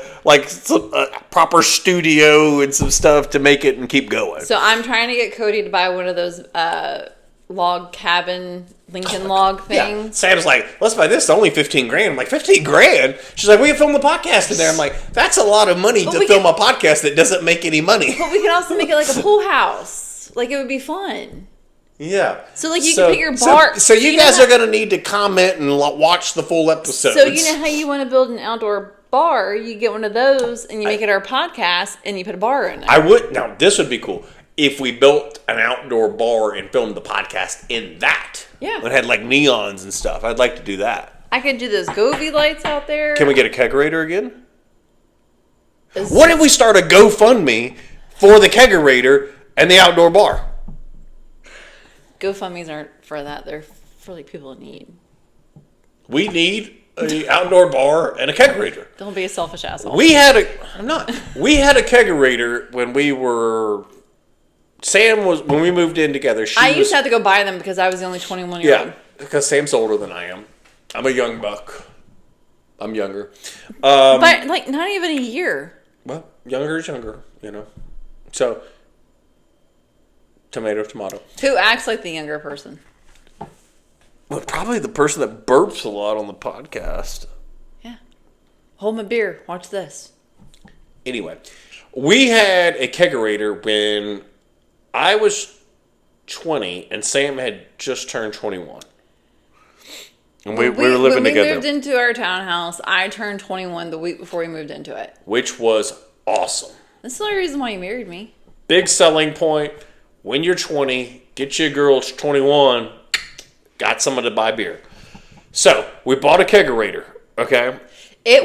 proper studio and some stuff to make it and keep going. So I'm trying to get Cody to buy one of those log cabin Lincoln log things. Yeah. Sam's like, let's buy this. It's only $15,000. I'm like, $15,000? She's like, we can film the podcast in there. I'm like, that's a lot of money to film a podcast that doesn't make any money. But we can also make it like a pool house. Like, it would be fun. Yeah. So, like, you can put your bar... So you guys are going to need to comment and watch the full episodes. So, you know how you want to build an outdoor bar? You get one of those, and you make it our podcast, and you put a bar in it. Now, this would be cool. If we built an outdoor bar and filmed the podcast in that. Yeah. It had, like, neons and stuff. I'd like to do that. I could do those Govee lights out there. Can we get a kegerator again? What if we start a GoFundMe for the kegerator and the outdoor bar? GoFundMes aren't for that. They're for like people in need. We need an outdoor bar and a kegerator. Don't be a selfish asshole. I'm not. We had a kegerator when we were... when we moved in together, I used to have to go buy them because I was the only 21-year-old. Yeah, because Sam's older than I am. I'm a young buck. I'm younger. But, like, not even a year. Well, younger is younger, you know. So... Tomato. Who acts like the younger person? Well, probably the person that burps a lot on the podcast. Yeah. Hold my beer. Watch this. Anyway, we had a kegerator when I was 20 and Sam had just turned 21. And we were living together. When we moved into our townhouse, I turned 21 the week before we moved into it. Which was awesome. That's the only reason why you married me. Big selling point. When you're 20, get you a girl that's 21, got someone to buy beer. So, we bought a kegerator, okay?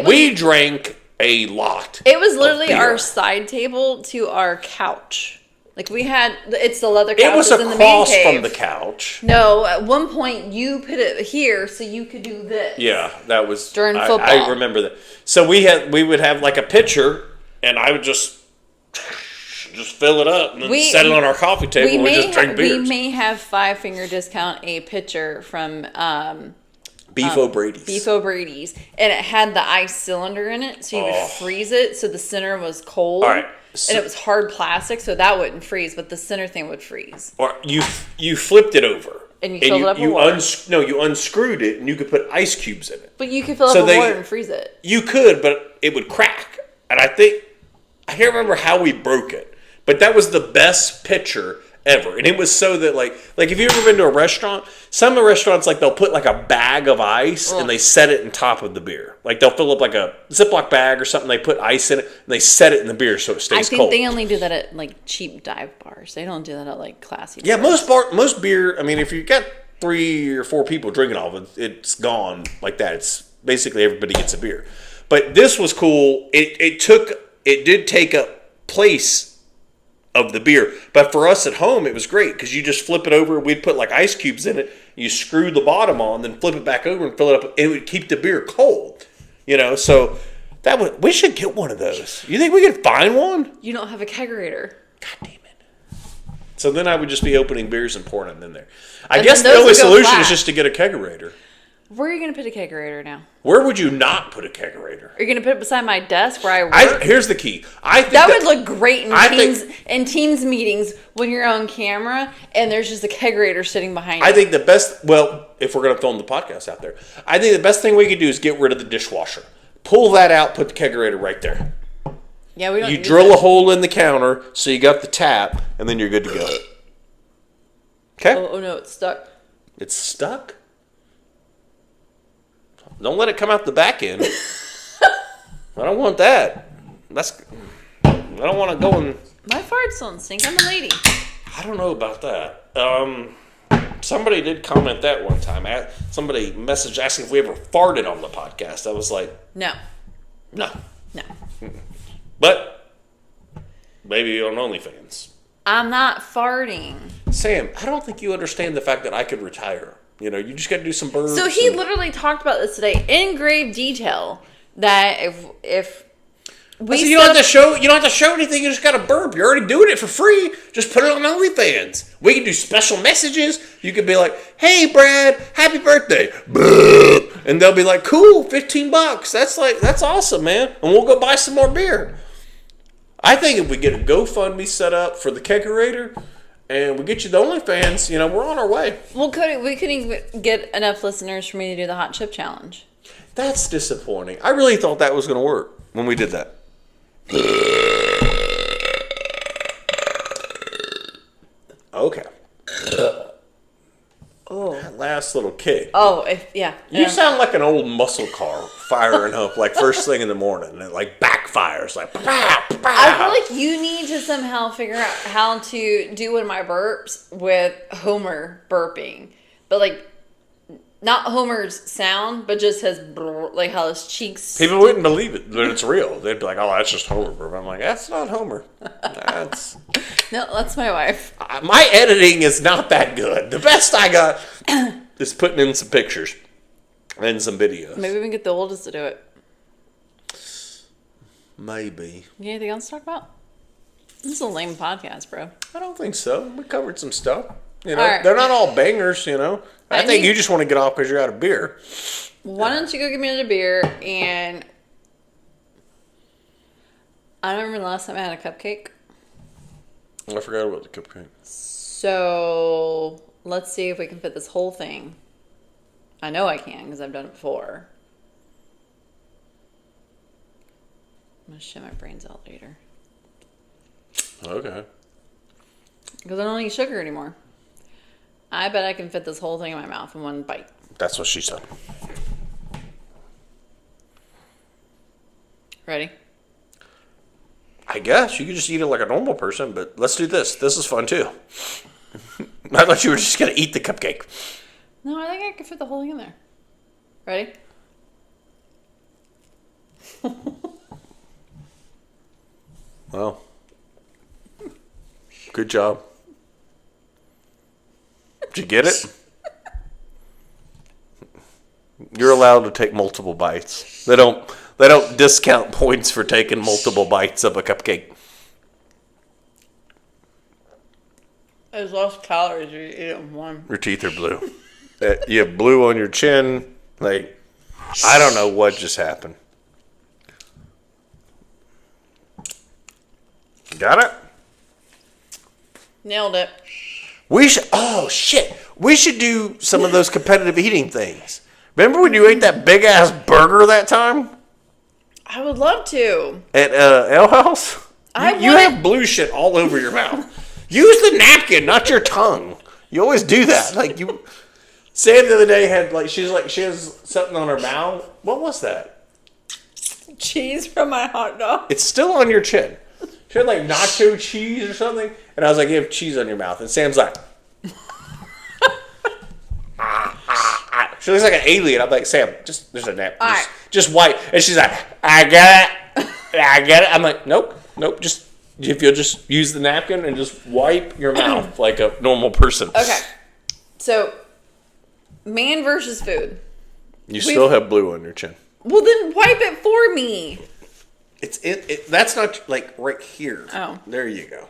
We drank a lot. It was literally our side table to our couch. Like, it's the leather couch. It was across from the couch. No, at one point you put it here so you could do this. Yeah, that was... During football. I remember that. So, we would have like a pitcher, and I would just fill it up and then set it on our coffee table and we just drink beers. We may have 5-finger discount a pitcher from Beef O'Brady's. Beef O'Brady's. And it had the ice cylinder in it, so you would freeze it so the center was cold. All right. So, and it was hard plastic, so that wouldn't freeze, but the center thing would freeze. Or you flipped it over. And you filled it up with water. You unscrewed it and you could put ice cubes in it. But you could fill it up with water and freeze it. You could, but it would crack. And I can't remember how we broke it. But that was the best pitcher ever. And it was so that, like if you've ever been to a restaurant, some of the restaurants, like, they'll put, like, a bag of ice and they set it on top of the beer. Like, they'll fill up, like, a Ziploc bag or something. They put ice in it and they set it in the beer so it stays cold. I think they only do that at, like, cheap dive bars. They don't do that at, like, classy bars. Yeah, most beer, I mean, if you've got 3 or 4 people drinking all of it, it's gone like that. It's basically everybody gets a beer. But this was cool. It did take up place of the beer. But for us at home, it was great because you just flip it over. We'd put like ice cubes in it. You screw the bottom on, then flip it back over and fill it up. It would keep the beer cold. You know, so we should get one of those. You think we could find one? You don't have a kegerator. God damn it. So then I would just be opening beers and pouring them in there. I guess the only solution is just to get a kegerator. Where are you going to put a kegerator now? Where would you not put a kegerator? Are you going to put it beside my desk where I work? Here's the key. I think that would look great in teams meetings when you're on camera and there's just a kegerator sitting behind you. I think the best, if we're going to film the podcast out there, I think the best thing we could do is get rid of the dishwasher. Pull that out, put the kegerator right there. Yeah, we don't. You drill a hole in the counter so you got the tap, and then you're good to go. Okay? Oh no, it's stuck. It's stuck? Don't let it come out the back end. I don't want that. I don't want to go and... My farts don't stink. I'm a lady. I don't know about that. Somebody did comment that one time. Somebody messaged asking if we ever farted on the podcast. I was like... No. But maybe on OnlyFans. I'm not farting. Sam, I don't think you understand the fact that I could retire. You know, you just got to do some burps. So he literally talked about this today in grave detail. That if I said, you don't have to show anything. You just got to burp. You're already doing it for free. Just put it on OnlyFans. We can do special messages. You could be like, "Hey, Brad, happy birthday!" And they'll be like, "Cool, $15. That's awesome, man." And we'll go buy some more beer. I think if we get a GoFundMe set up for the kegerator, and we get you the OnlyFans, we're on our way. Well, we couldn't even get enough listeners for me to do the hot chip challenge. That's disappointing. I really thought that was going to work when we did that. Okay. Oh. That last little kick. Oh, yeah. You sound like an old muscle car firing up like first thing in the morning, and it like backfires like. Pow, pow. I feel like you need to somehow figure out how to do one of my burps with Homer burping, but like not Homer's sound, but just his like how his cheeks. People wouldn't believe it, but it's real. They'd be like, "Oh, that's just Homer burp." I'm like, "That's not Homer. That's no, that's my wife." My editing is not that good. The best I got is putting in some pictures and some videos. Maybe we can get the oldest to do it. Maybe. You got anything else to talk about? This is a lame podcast, bro. I don't think so. We covered some stuff. All right. They're not all bangers, I think you just want to get off because you're out of beer. Why don't you go get me another beer? And I don't remember the last time I had a cupcake. I forgot about the cupcake. So let's see if we can fit this whole thing. I know I can because I've done it before. I'm going to shit my brains out later. Okay. Because I don't eat sugar anymore. I bet I can fit this whole thing in my mouth in one bite. That's what she said. Ready? I guess you could just eat it like a normal person, but let's do this. This is fun too. I thought you were just going to eat the cupcake. No, I think I can fit the whole thing in there. Ready? Well, good job. Did you get it? You're allowed to take multiple bites. They don't discount points for taking multiple bites of a cupcake. There's less calories if you eat it in one. Your teeth are blue. You have blue on your chin. Like, I don't know what just happened. Got it? Nailed it. Oh shit. We should do some of those competitive eating things. Remember when you ate that big ass burger that time? I would love to. At Ale House? You have blue shit all over your mouth. Use the napkin, not your tongue. You always do that. Like Sam the other day had she has something on her mouth. What was that? Cheese from my hot dog. It's still on your chin. She had like nacho cheese or something. And I was like, you have cheese on your mouth. And Sam's like, She looks like an alien. I'm like, Sam, there's a napkin. Just wipe. And she's like, I got it. I'm like, nope. Just, if you'll just use the napkin and just wipe your mouth like a normal person. Okay. So, man versus food. You still have blue on your chin. Well, then wipe it for me. That's not like right here. Oh. There you go.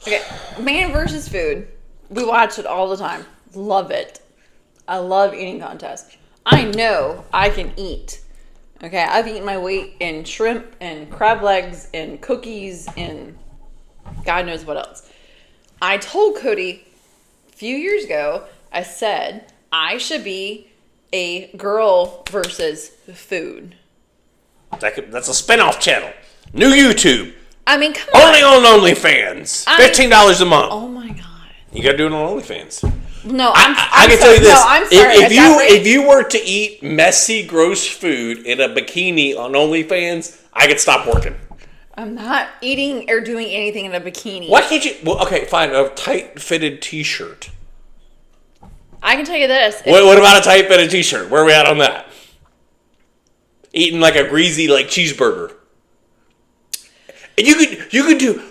Okay. Man versus food. We watch it all the time. Love it. I love eating contests. I know I can eat. Okay, I've eaten my weight in shrimp and crab legs and cookies and God knows what else. I told Cody a few years ago, I said I should be a girl versus food. That's a spinoff channel. New YouTube. I mean, come on. Only on OnlyFans. $15 a month. Oh my God. You gotta do it on OnlyFans. No, I can tell you this. No, I'm sorry. If you were to eat messy, gross food in a bikini on OnlyFans, I could stop working. I'm not eating or doing anything in a bikini. Why can't you? Well, okay, fine. A tight-fitted T-shirt. I can tell you this. What about a tight-fitted T-shirt? Where are we at on that? Eating like a greasy cheeseburger. And you could do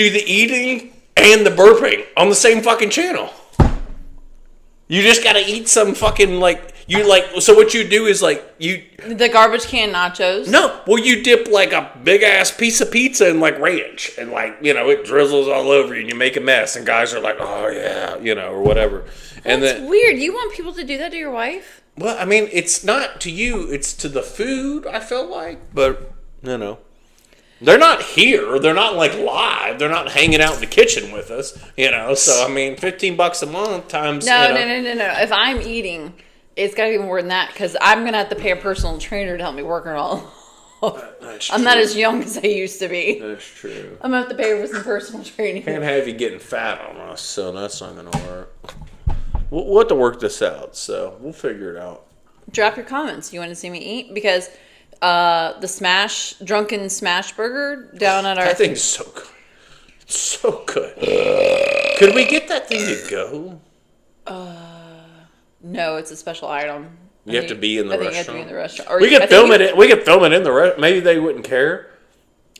the eating and the burping on the same fucking channel. You just gotta eat some fucking You like, so what you do is like, The garbage can nachos. no, well, you dip like a big ass piece of pizza in like ranch, and like, it drizzles all over you, and you make a mess, and guys are like, oh yeah, or whatever. And That's then, weird. You want people to do that to your wife? well, I mean, it's not to you, it's to the food, I feel like, but, they're not here. They're not like live. They're not hanging out in the kitchen with us, So, I mean, $15 a month times, No. If I'm eating, it's got to be more than that because I'm going to have to pay a personal trainer to help me work it all. I'm not as young as I used to be. That's true. I'm going to have to pay for some personal training. Can't have you getting fat on us, so that's not going to work. We'll have to work this out, so we'll figure it out. Drop your comments. You want to see me eat? Because the drunken smash burger down at our... That thing's so good. It's so good. Could we get that thing to go? No, it's a special item. You have to be in the restaurant. I think you have to be in the restaurant. Or We could film it. We could film it in the restaurant. Maybe they wouldn't care.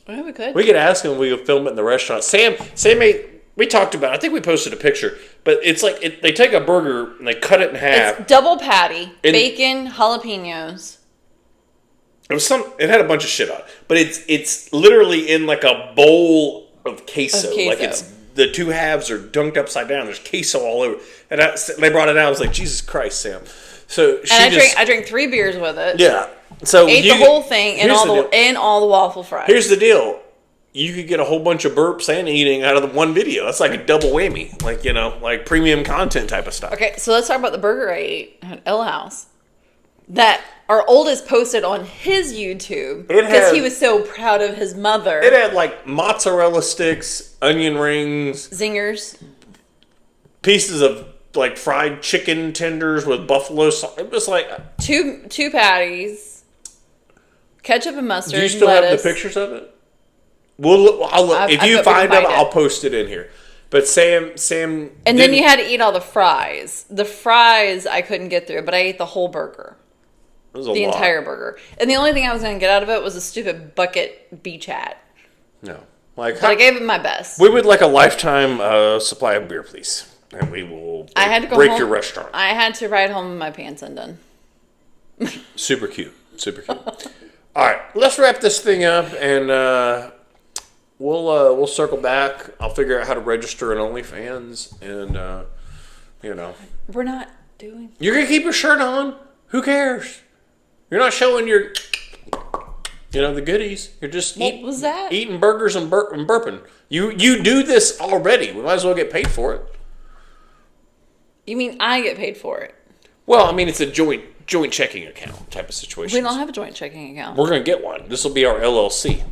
Yeah, we could. We could ask them. We could film it in the restaurant. Sam we talked about. I think we posted a picture. But it's like they take a burger and they cut it in half. It's double patty, bacon, jalapenos. It had a bunch of shit on it, but it's literally in like a bowl of queso. Like it's the two halves are dunked upside down. There's queso all over, and they brought it out. I was like, Jesus Christ, Sam. So I drank 3 beers with it. Yeah. So ate the whole thing and all the waffle fries. Here's the deal: you could get a whole bunch of burps and eating out of the one video. That's like a double whammy, like premium content type of stuff. Okay, so let's talk about the burger I ate at L House. That our oldest posted on his YouTube because he was so proud of his mother. It had like mozzarella sticks, onion rings, zingers, pieces of like fried chicken tenders with buffalo sauce. It was like two patties, ketchup and mustard. Do you still have the pictures of it? I'll look. If you find them, I'll post it in here. But Sam, and then you had to eat all the fries. The fries I couldn't get through, but I ate the whole burger. The entire burger. And the only thing I was going to get out of it was a stupid bucket beach hat. No. But I gave it my best. We would like a lifetime supply of beer, please. And we will break your restaurant. I had to ride home with my pants undone. Super cute. Super cute. All right. Let's wrap this thing up and we'll circle back. I'll figure out how to register an OnlyFans and, We're not doing... You're going to keep your shirt on? Who cares? You're not showing your, the goodies. You're just eating burgers and burping. You do this already. We might as well get paid for it. You mean I get paid for it? Well, I mean, it's a joint checking account type of situation. We don't have a joint checking account. We're going to get one. This will be our LLC.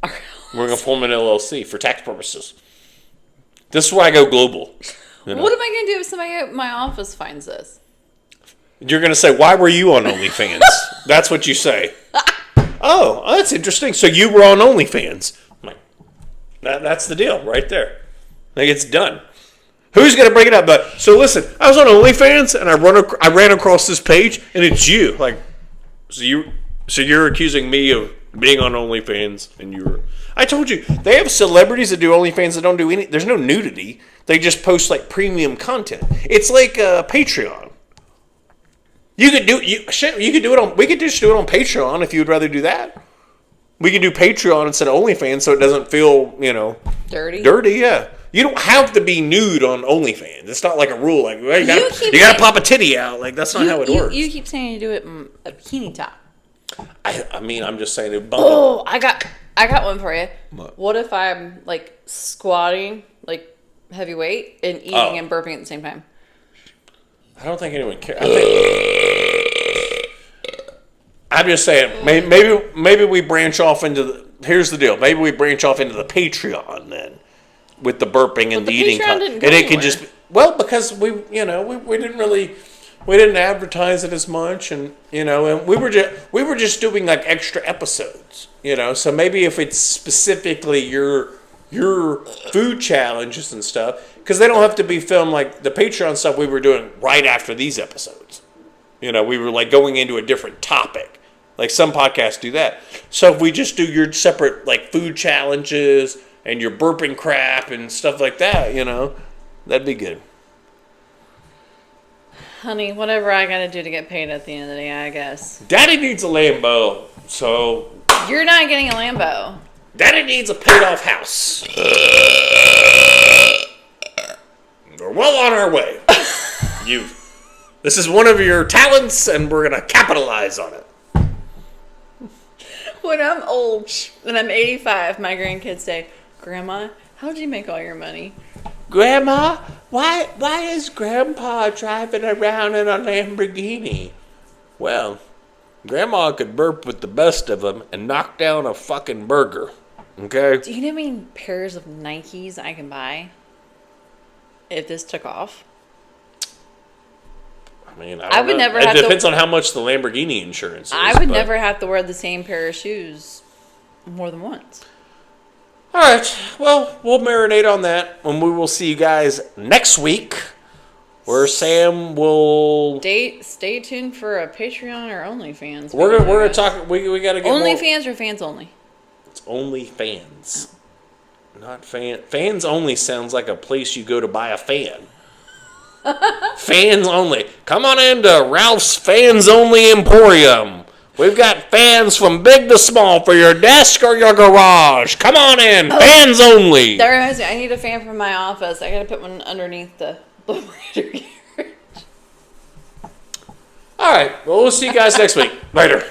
We're going to form an LLC for tax purposes. This is where I go global. What am I going to do if somebody at my office finds this? You're going to say, why were you on OnlyFans? That's what you say. Oh, that's interesting. So you were on OnlyFans. Like, that's the deal right there. Like, it's done. Who's going to bring it up? But so listen, I was on OnlyFans and I ran across this page and it's you. Like, so you're accusing me of being on OnlyFans and you were. I told you they have celebrities that do OnlyFans that don't do any. There's no nudity. They just post like premium content. It's like Patreon. You could do you could do it on. We could just do it on Patreon if you would rather do that. We could do Patreon instead of OnlyFans, so it doesn't feel dirty. Dirty, yeah. You don't have to be nude on OnlyFans. It's not like a rule. Like well, you gotta pop a titty out. Like that's not how it works. You keep saying you do it in a bikini top. I mean, I'm just saying it. Oh, I got one for you. What if I'm like squatting, like heavyweight, and eating and burping at the same time? I don't think anyone cares. I'm just saying, maybe we branch off into the. Here's the deal. Maybe we branch off into the Patreon then, with the burping and the eating, and it can just because we didn't advertise it as much, and and we were just doing like extra episodes, So maybe if it's specifically your food challenges and stuff. Because they don't have to be filmed like the Patreon stuff we were doing right after these episodes. We were like going into a different topic. Like some podcasts do that. So if we just do your separate like food challenges and your burping crap and stuff like that, that'd be good. Honey, whatever I gotta do to get paid at the end of the day, I guess. Daddy needs a Lambo, so You're not getting a Lambo. Daddy needs a paid-off house. We're well on our way. This is one of your talents, and we're gonna capitalize on it. When I'm old and I'm 85, my grandkids say, Grandma, how'd you make all your money? Grandma, why is Grandpa driving around in a Lamborghini? Well, Grandma could burp with the best of them and knock down a fucking burger. Okay? Do you know how many pairs of Nikes I can buy if this took off? I mean, I would know. never It have depends to, on how much the Lamborghini insurance is. I would never have to wear the same pair of shoes more than once. All right. Well, we'll marinate on that, and we will see you guys next week, where Sam will. Stay tuned for a Patreon or OnlyFans. We're gonna talk. We gotta get OnlyFans or fans only. It's only fans, not fan. Fans only sounds like a place you go to buy a fan. Fans only. Come on into Ralph's Fans Only Emporium. We've got fans from big to small for your desk or your garage. Come on in. Fans only. That reminds me, I need a fan for my office. I gotta put one underneath the carriage. All right. Well, we'll see you guys next week. Later.